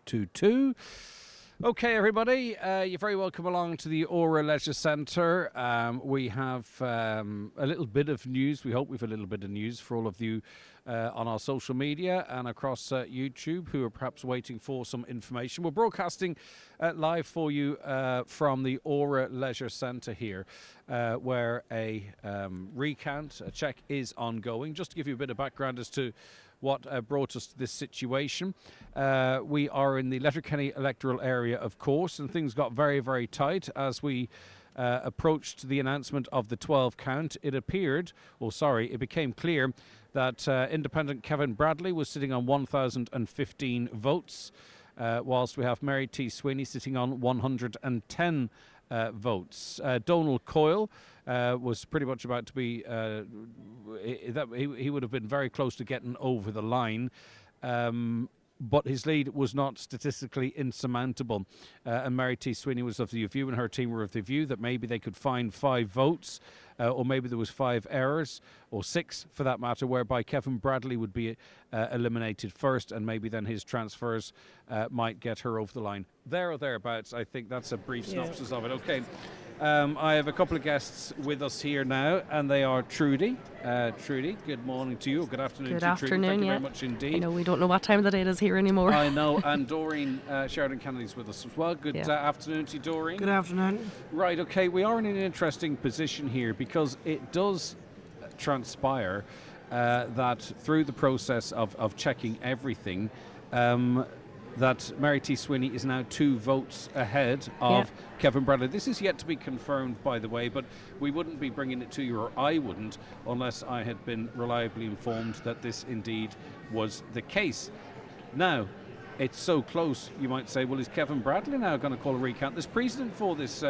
0822. Okay, everybody, you're very welcome along to the Aura Leisure Centre. We have a little bit of news. We hope we've a little bit of news for all of you on our social media and across YouTube who are perhaps waiting for some information. We're broadcasting live for you from the Aura Leisure Centre here, where a recount, a check is ongoing. Just to give you a bit of background as to what brought us to this situation. We are in the Letterkenny electoral area, of course, and things got very, very tight as we approached the announcement of the 12 count. It became clear that independent Kevin Bradley was sitting on 1,015 votes, whilst we have Mary T. Sweeney sitting on 110 votes. Donal Coyle was pretty much about to be he would have been very close to getting over the line, but his lead was not statistically insurmountable, and Mary T. Sweeney was of the view, and her team were of the view, that maybe they could find 5 votes, or maybe there was 5 errors, or 6 for that matter, whereby Kevin Bradley would be eliminated first, and maybe then his transfers might get her over the line. There or thereabouts, I think that's a brief synopsis of it. Okay. I have a couple of guests with us here now, and they are Trudy. Trudy, good morning to you, or good afternoon to you, Trudy. Thank you very much indeed. I know we don't know what time of the day it is here anymore. I know, and Doreen Sheridan Kennedy's with us as well. Good afternoon to you, Doreen. Good afternoon. Right, okay, we are in an interesting position here because it does transpire that through the process of checking everything, that Mary T. Sweeney is now 2 votes ahead of Kevin Bradley. This is yet to be confirmed, by the way, but we wouldn't be bringing it to you, or I wouldn't, unless I had been reliably informed that this indeed was the case. Now, it's so close, you might say, well, is Kevin Bradley now going to call a recount? There's precedent for this,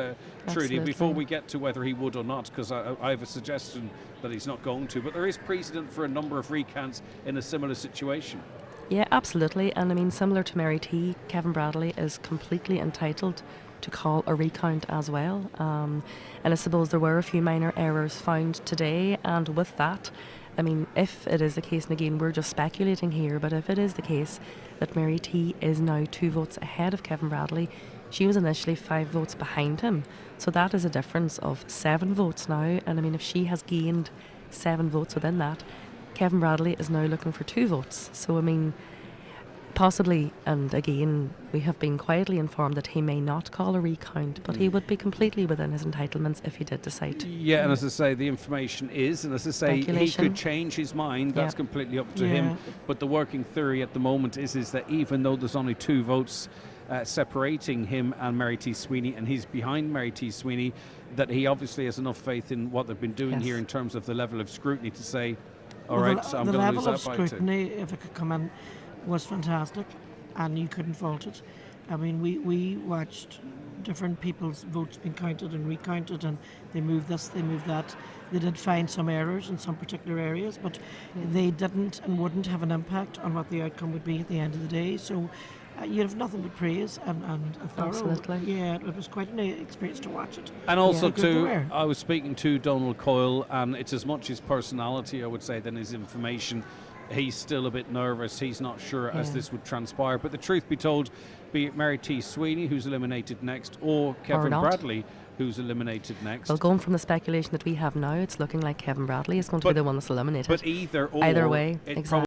Trudy, before we get to whether he would or not, because I have a suggestion that he's not going to, but there is precedent for a number of recounts in a similar situation. Yeah, absolutely. And I mean, similar to Mary T., Kevin Bradley is completely entitled to call a recount as well. And I suppose there were a few minor errors found today, and with that, I mean, if it is the case, and again, we're just speculating here, but if it is the case that Mary T. is now 2 votes ahead of Kevin Bradley, she was initially 5 votes behind him. So that is a difference of 7 votes now. And I mean, if she has gained 7 votes within that, Kevin Bradley is now looking for 2 votes. So, I mean, possibly, and again, we have been quietly informed that he may not call a recount, but he would be completely within his entitlements if he did decide to. Yeah, and as I say, the information is, and as I say, he could change his mind. That's completely up to him. But the working theory at the moment is that even though there's only 2 votes separating him and Mary T. Sweeney, and he's behind Mary T. Sweeney, that he obviously has enough faith in what they've been doing here in terms of the level of scrutiny to say, all right, so I'm going to lose that by 2. The level of scrutiny, if it could come in, was fantastic, and you couldn't fault it. I mean, we watched different people's votes being counted and recounted, and they moved this, they moved that. They did find some errors in some particular areas, but they didn't and wouldn't have an impact on what the outcome would be at the end of the day. So you'd have nothing but praise and a thorough. Absolutely. Yeah, it was quite an experience to watch it. And also, too, I was speaking to Donal Coyle, and it's as much his personality, I would say, than his information. He's still a bit nervous. He's not sure as this would transpire. But the truth be told, be it Mary T. Sweeney, who's eliminated next, or Kevin Bradley, who's eliminated next. Well, going from the speculation that we have now, it's looking like Kevin Bradley is going to be the one that's eliminated. But either way, exactly.